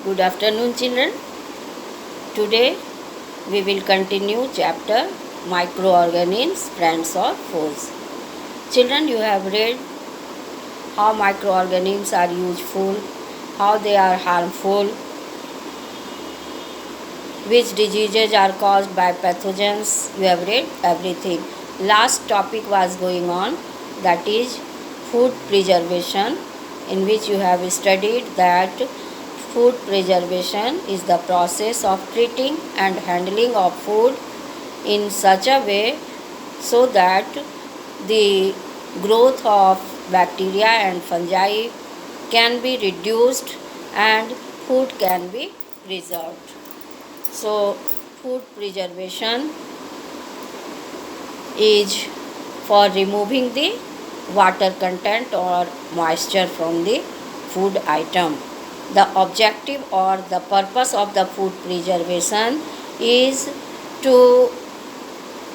Good afternoon, children. Today we will continue chapter Microorganisms, Friends or Foes. Children, you have read how microorganisms are useful, how they are harmful, which diseases are caused by pathogens. You have read everything. Last topic was going on, that is food preservation, in which you have studied that food preservation is the process of treating and handling of food in such a way so that the growth of bacteria and fungi can be reduced and food can be preserved. So, food preservation is for removing the water content or moisture from the food item. The objective or the purpose of the food preservation is to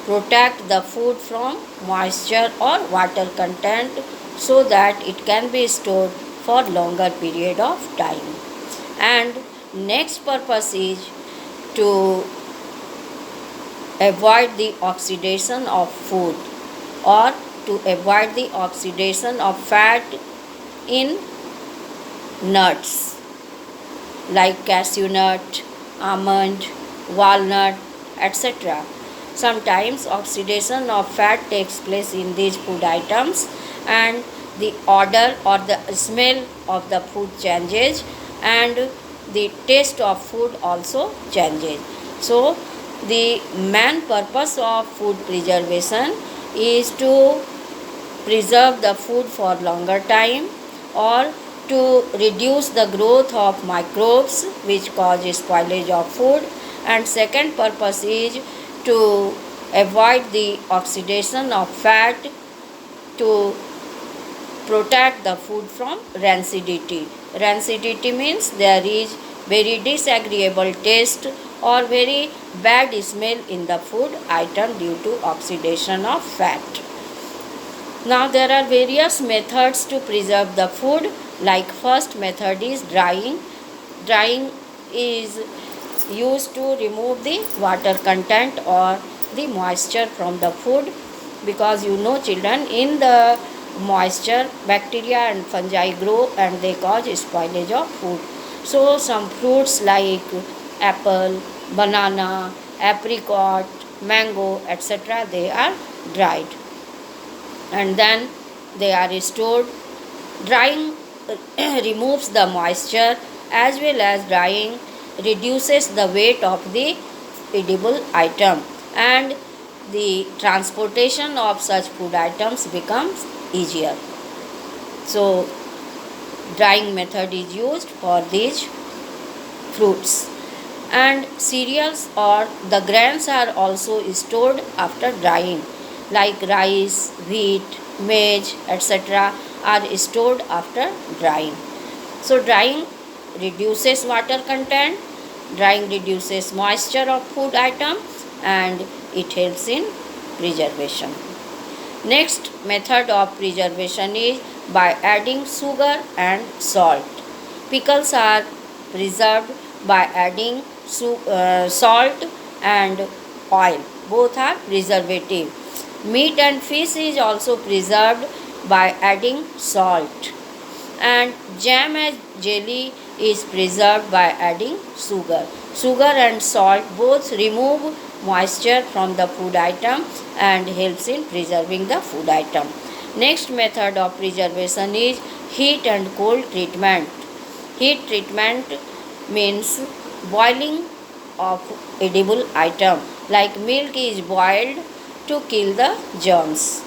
protect the food from moisture or water content so that it can be stored for longer period of time. And next purpose is to avoid the oxidation of food or to avoid the oxidation of fat in nuts like cashew nut, almond, walnut, etc. Sometimes oxidation of fat takes place in these food items and the odor or the smell of the food changes and the taste of food also changes. So, the main purpose of food preservation is to preserve the food for longer time or to reduce the growth of microbes which cause spoilage of food, and second purpose is to avoid the oxidation of fat, to protect the food from rancidity. Rancidity means there is very disagreeable taste or very bad smell in the food item due to oxidation of fat. Now there are various methods to preserve the food. Like first method is drying. Drying is used to remove the water content or the moisture from the food, because you know children, in the moisture bacteria and fungi grow and they cause spoilage of food. So some fruits like apple, banana, apricot, mango, etc., they are dried and then they are stored. Drying removes the moisture as well as drying reduces the weight of the edible item and the transportation of such food items becomes easier. So, drying method is used for these fruits. And cereals or the grains are also stored after drying, like rice, wheat, maize, etc. are stored after drying. So drying reduces water content, drying reduces moisture of food items and it helps in preservation. Next method of preservation is by adding sugar and salt. Pickles are preserved by adding salt and oil. Both are preservative. Meat and fish is also preserved by adding salt. And jam and jelly is preserved by adding sugar. Sugar and salt both remove moisture from the food item and helps in preserving the food item. Next method of preservation is heat and cold treatment. Heat treatment means boiling of edible item, like milk is boiled to kill the germs.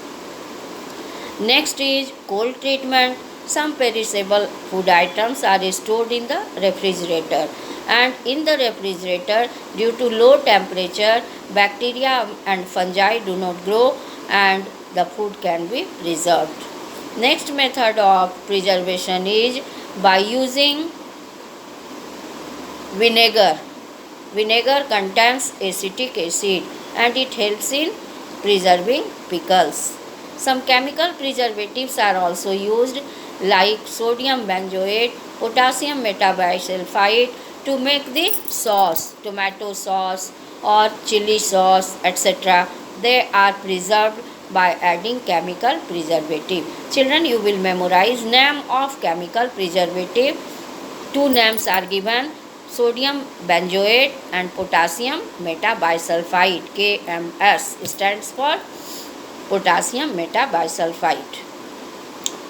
Next is cold treatment. Some perishable food items are stored in the refrigerator, and in the refrigerator, due to low temperature, bacteria and fungi do not grow and the food can be preserved. Next method of preservation is by using vinegar. Vinegar contains acetic acid and it helps in preserving pickles. Some chemical preservatives are also used like sodium benzoate potassium metabisulfite to make the sauce, tomato sauce or chili sauce, etc. They are preserved by adding chemical preservative. Children, you will memorize name of chemical preservative. Two names are given: sodium benzoate and potassium metabisulfite. KMS stands for potassium metabisulfite.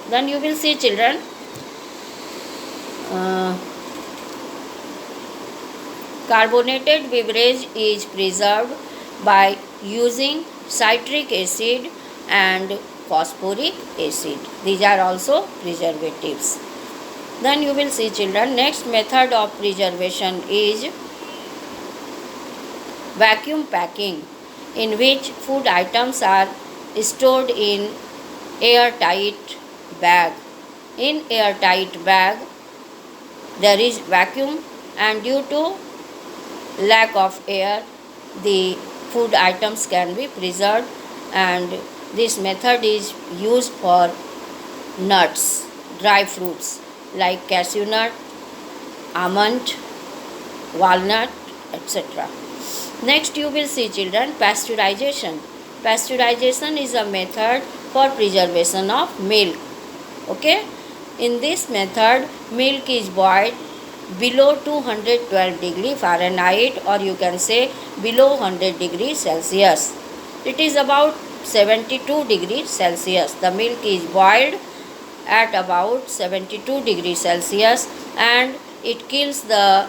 Then you will see, children, uh, carbonated beverage is preserved by using citric acid and phosphoric acid. These are also preservatives. Then you will see, children, next method of preservation is vacuum packing, in which food items are stored in airtight bag. In airtight bag there is vacuum, and due to lack of air the food items can be preserved, and this method is used for nuts, dry fruits like cashew nut, almond, walnut, etc. Next you will see, children, pasteurization. Pasteurization is a method for preservation of milk. Okay, in this method milk is boiled below 212 degree Fahrenheit, or you can say below 100 degrees Celsius. It is about 72 degrees Celsius. The milk is boiled at about 72 degrees Celsius, and it kills the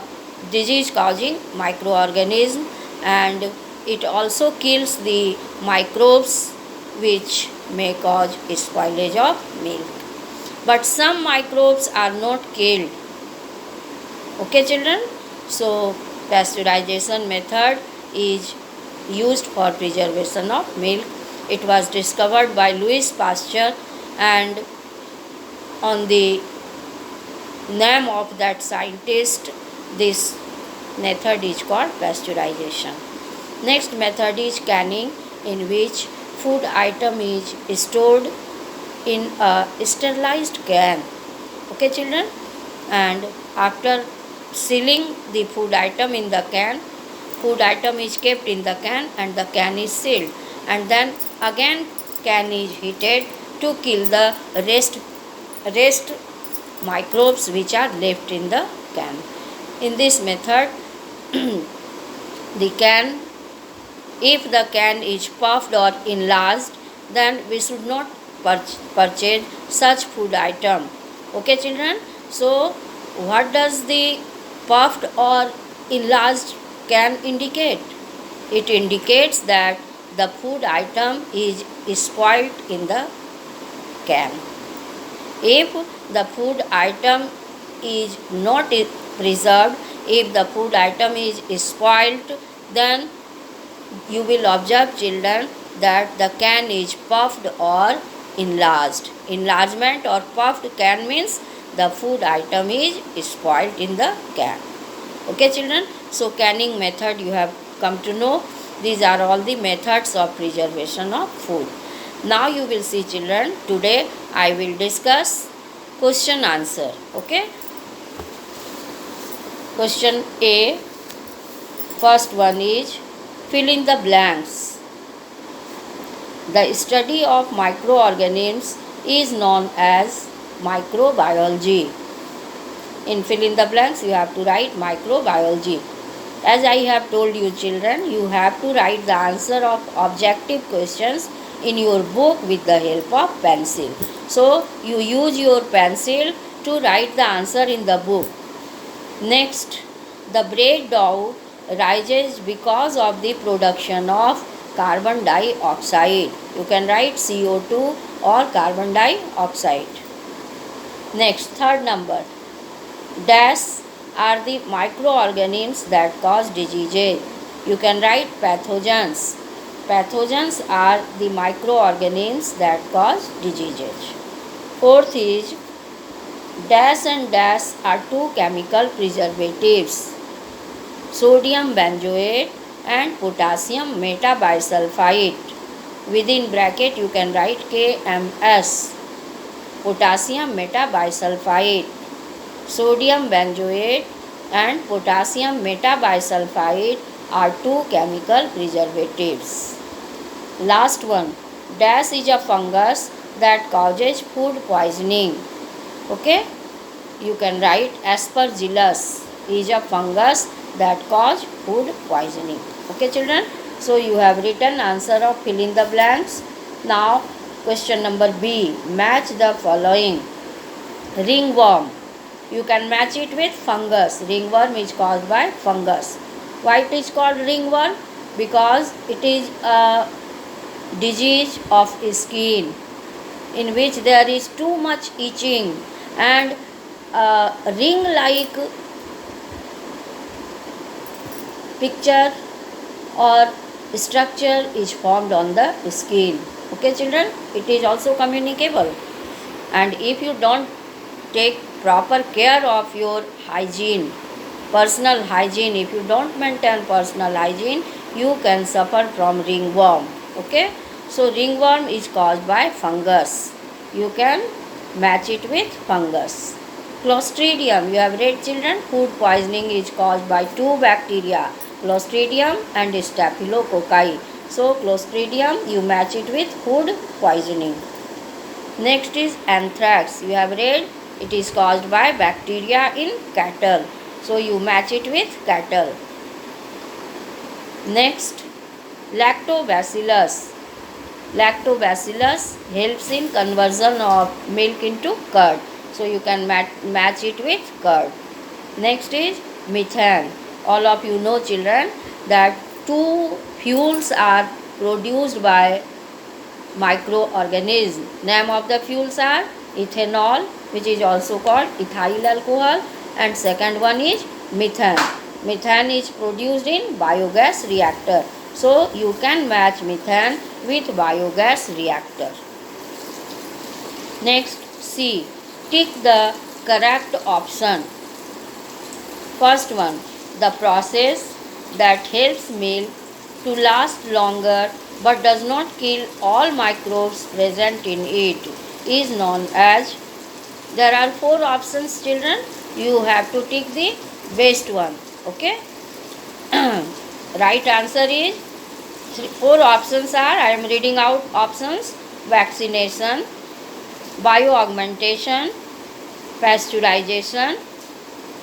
disease causing microorganism, and it also kills the microbes which may cause spoilage of milk. But some microbes are not killed. Okay, children, so pasteurization method is used for preservation of milk. It was discovered by Louis Pasteur, and on the name of that scientist this method is called pasteurization. Next method is canning, in which food item is stored in a sterilized can. Okay, children, and after sealing the food item in the can, food item is kept in the can and the can is sealed, and then again can is heated to kill the rest microbes which are left in the can. In this method the can, if the can is puffed or enlarged, then we should not purchase such food item. Okay, children, so what does the puffed or enlarged can indicate? It indicates that the food item is spoiled in the can. If the food item is not preserved, if the food item is spoiled, then you will observe, children, that the can is puffed or enlarged. Enlargement or puffed can means the food item is spoiled in the can. Okay, children, so canning method you have come to know. These are all the methods of preservation of food. Now you will see, children, today I will discuss question answer. Okay, question A, first one is fill in the blanks. The study of microorganisms is known as microbiology. In fill in the blanks you have to write microbiology. As I have told you, children, you have to write the answer of objective questions in your book with the help of pencil. So you use your pencil to write the answer in the book. Next, the bread dough rises because of the production of carbon dioxide. You can write CO2 or carbon dioxide. Next, third number, dash are the microorganisms that cause diseases. You can write pathogens. Pathogens are the microorganisms that cause diseases. Fourth is dash and dash are two chemical preservatives, sodium benzoate and potassium metabisulfite. Within bracket you can write KMS, potassium metabisulfite. Sodium benzoate and potassium metabisulfite are two chemical preservatives. Last one, dash is a fungus that causes food poisoning. Okay, you can write aspergillus is a fungus that cause food poisoning. Okay children, so you have written answer of fill in the blanks. Now question number B, match the following. Ringworm, you can match it with fungus. Ringworm is caused by fungus. Why it is called ringworm? Because it is a disease of skin in which there is too much itching and a ring like picture or structure is formed on the skin. Okay children, it is also communicable, and if you don't take proper care of your hygiene, personal hygiene, if you don't maintain personal hygiene, you can suffer from ringworm. Okay, so ringworm is caused by fungus. You can match it with fungus. Clostridium, you have read children, food poisoning is caused by two bacteria, Clostridium and Staphylococci. So Clostridium, you match it with food poisoning. Next is anthrax, you have read, it is caused by bacteria in cattle. So you match it with cattle. Next, lactobacillus. Lactobacillus helps in conversion of milk into curd. So you can match it with curd. Next is methane. All of you know children that two fuels are produced by microorganisms. Name of the fuels are ethanol, which is also called ethyl alcohol, and second one is methane. Methane is produced in biogas reactor. So you can match methane with biogas reactor. Next, C. Tick the correct option. First one, the process that helps milk to last longer but does not kill all microbes present in it is known as. There are four options children. You have to tick the best one. Okay. Right answer is four options are, I am reading out options: vaccination, bioaugmentation, pasteurization,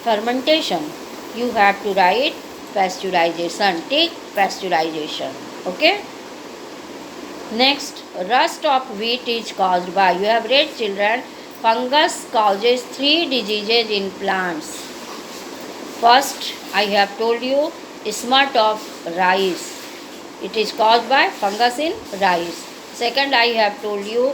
fermentation. You have to write pasteurization. Take pasteurization. Okay. Next, rust of wheat is caused by, you have read children, fungus causes three diseases in plants. First, I have told you smut of rice. It is caused by fungus in rice. Second, I have told you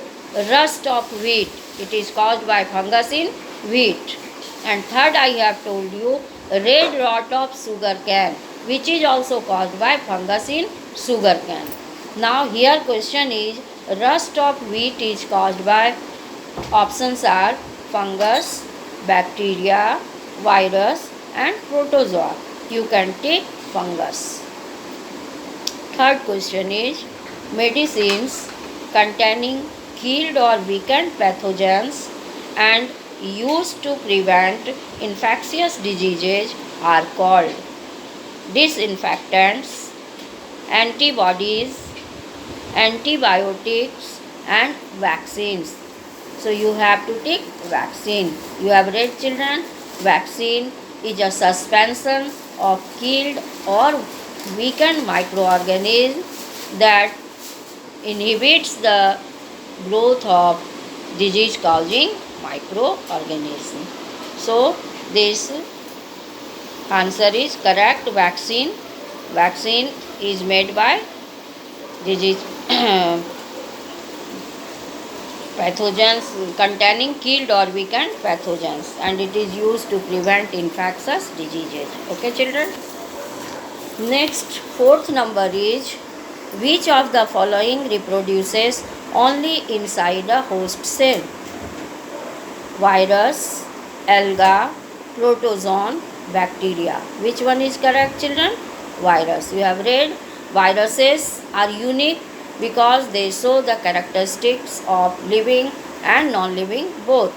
rust of wheat. It is caused by fungus in wheat. And third, I have told you red rot of sugar cane, which is also caused by fungus in sugar cane. Now here question is, rust of wheat is caused by, options are fungus, bacteria, virus and protozoa. You can take fungus. Third question is, medicines containing killed or weakened pathogens and used to prevent infectious diseases are called disinfectants, antibodies, antibiotics and vaccines. So you have to take vaccine. You have read children, vaccine is a suspension of killed or weakened microorganism that inhibits the growth of disease causing microorganism. So this answer is correct. Vaccine is made by disease pathogens containing killed or weakened pathogens, and it is used to prevent infectious diseases. Okay children. Next, fourth number is, which of the following reproduces only inside a host cell? Virus, alga, protozoan, bacteria. Which one is correct children? Virus. You have read, viruses are unique because they show the characteristics of living and non-living both.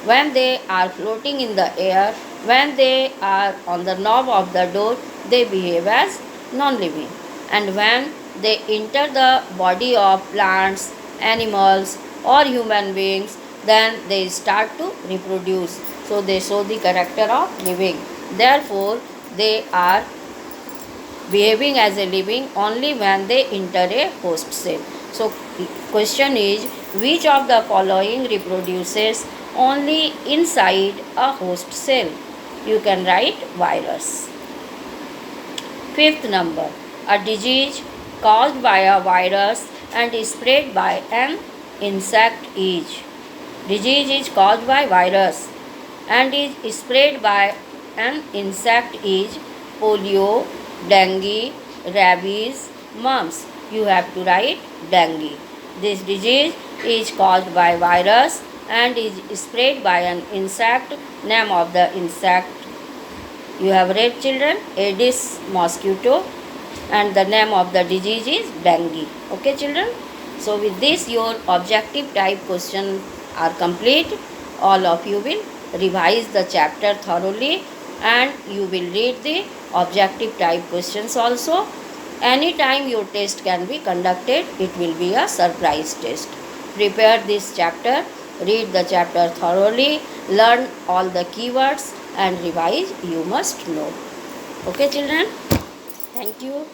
When they are floating in the air, when they are on the knob of the door, they behave as non-living. And when they enter the body of plants, animals, or human beings, then they start to reproduce. So they show the character of living. Therefore, they are behaving as a living only when they enter a host cell. So question is, which of the following reproduces only inside a host cell? You can write virus. Fifth number, a disease caused by a virus and is spread by an insect is. Disease is caused by virus and is spread by an insect is polio, dengue, rabies, mumps. You have to write dengue. This disease is caused by virus and is spread by an insect. Name of the insect you have read, children, Aedes mosquito, and the name of the disease is dengue. Okay, children. So with this your objective type questions are complete. All of you will revise the chapter thoroughly and you will read the objective type questions also. Anytime your test can be conducted, it will be a surprise test. Prepare this chapter, read the chapter thoroughly, learn all the keywords and revise. You must know. Okay, children. Thank you.